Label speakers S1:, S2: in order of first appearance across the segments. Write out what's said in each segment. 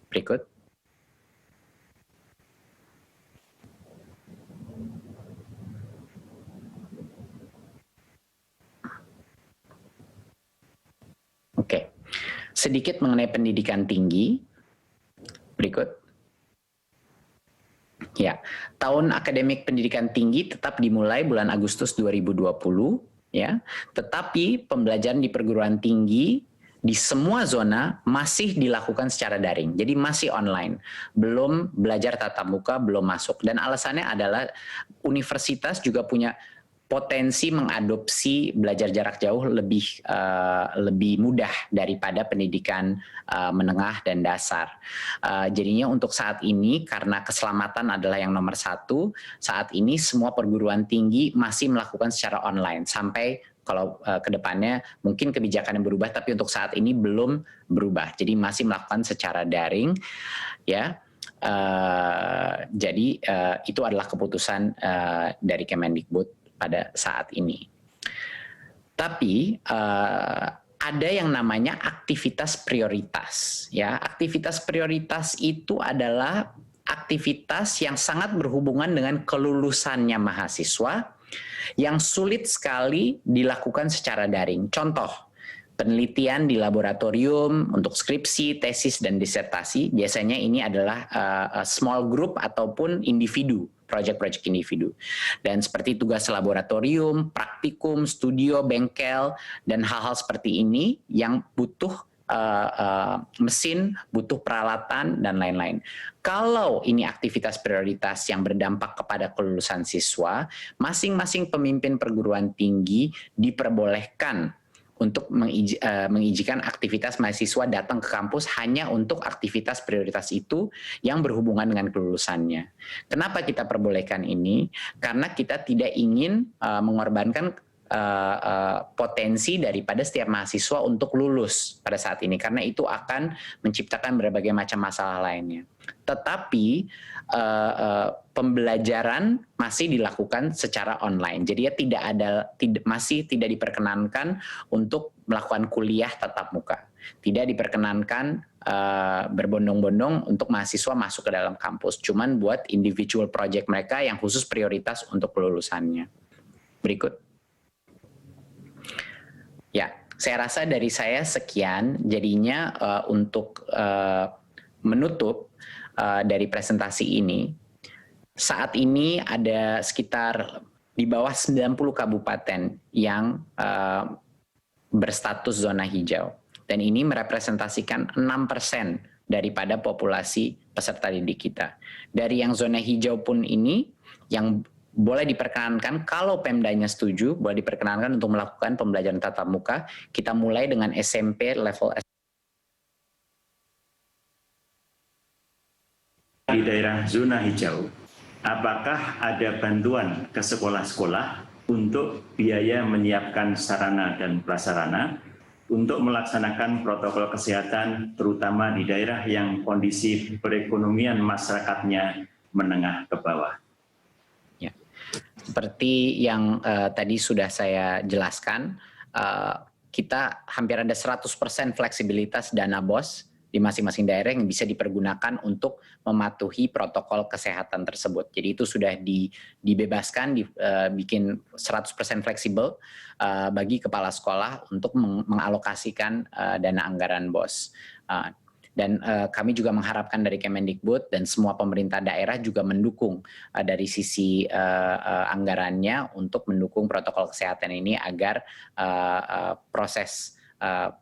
S1: Berikut. Oke, sedikit mengenai pendidikan tinggi. Berikut. Ya, tahun akademik pendidikan tinggi tetap dimulai bulan Agustus 2020, ya. Tetapi pembelajaran di perguruan tinggi di semua zona masih dilakukan secara daring. Jadi masih online. Belum belajar tatap muka, belum masuk. Dan alasannya adalah universitas juga punya potensi mengadopsi belajar jarak jauh lebih mudah daripada pendidikan menengah dan dasar. Jadinya untuk saat ini, karena keselamatan adalah yang nomor satu, saat ini semua perguruan tinggi masih melakukan secara online sampai kalau ke depannya mungkin kebijakan yang berubah, tapi untuk saat ini belum berubah. Jadi masih melakukan secara daring, ya. Jadi itu adalah keputusan dari Kemendikbud pada saat ini. Tapi ada yang namanya aktivitas prioritas, ya. Aktivitas prioritas itu adalah aktivitas yang sangat berhubungan dengan kelulusannya mahasiswa yang sulit sekali dilakukan secara daring. Contoh, penelitian di laboratorium untuk skripsi, tesis, dan disertasi, biasanya ini adalah small group ataupun individu, project-project individu. Dan seperti tugas laboratorium, praktikum, studio, bengkel, dan hal-hal seperti ini yang butuh mesin, butuh peralatan, dan lain-lain. Kalau ini aktivitas prioritas yang berdampak kepada kelulusan siswa, masing-masing pemimpin perguruan tinggi diperbolehkan untuk mengizinkan aktivitas mahasiswa datang ke kampus hanya untuk aktivitas prioritas itu yang berhubungan dengan kelulusannya. Kenapa kita perbolehkan ini? Karena kita tidak ingin mengorbankan potensi daripada setiap mahasiswa untuk lulus pada saat ini, karena itu akan menciptakan berbagai macam masalah lainnya. Tetapi pembelajaran masih dilakukan secara online, jadi ya masih tidak diperkenankan untuk melakukan kuliah tatap muka, tidak diperkenankan berbondong-bondong untuk mahasiswa masuk ke dalam kampus, cuman buat individual project mereka yang khusus prioritas untuk kelulusannya. Berikut. Ya, saya rasa dari saya sekian. Jadinya untuk menutup dari presentasi ini, saat ini ada sekitar di bawah 90 kabupaten yang berstatus zona hijau. Dan ini merepresentasikan 6% daripada populasi peserta didik kita. Dari yang zona hijau pun ini, yang boleh diperkenankan, kalau Pemdanya setuju, boleh diperkenankan untuk melakukan pembelajaran tatap muka. Kita mulai dengan SMP level
S2: di daerah zona hijau. Apakah ada bantuan ke sekolah-sekolah untuk biaya menyiapkan sarana dan prasarana untuk melaksanakan protokol kesehatan, terutama di daerah yang kondisi perekonomian masyarakatnya menengah ke bawah?
S1: Seperti yang tadi sudah saya jelaskan, kita hampir ada 100% fleksibilitas dana BOS di masing-masing daerah yang bisa dipergunakan untuk mematuhi protokol kesehatan tersebut. Jadi itu sudah dibebaskan, dibikin 100% fleksibel bagi kepala sekolah untuk mengalokasikan dana anggaran BOS. Dan kami juga mengharapkan dari Kemendikbud dan semua pemerintah daerah juga mendukung dari sisi anggarannya untuk mendukung protokol kesehatan ini agar proses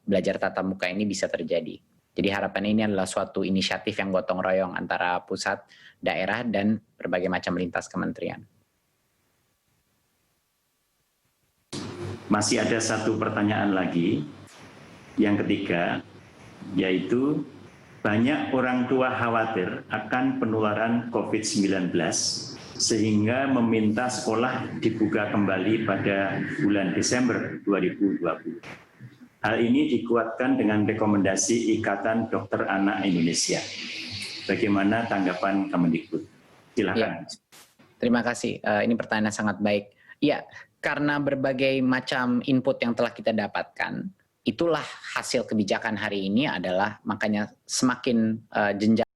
S1: belajar tatap muka ini bisa terjadi. Jadi harapan ini adalah suatu inisiatif yang gotong royong antara pusat, daerah, dan berbagai macam lintas kementerian.
S2: Masih ada satu pertanyaan lagi, yang ketiga, yaitu banyak orang tua khawatir akan penularan COVID-19 sehingga meminta sekolah dibuka kembali pada bulan Desember 2020. Hal ini dikuatkan dengan rekomendasi Ikatan Dokter Anak Indonesia. Bagaimana tanggapan Kemendikbud? Silakan.
S1: Ya, terima kasih. Ini pertanyaan sangat baik. Ya, karena berbagai macam input yang telah kita dapatkan, itulah hasil kebijakan hari ini adalah makanya semakin jenjang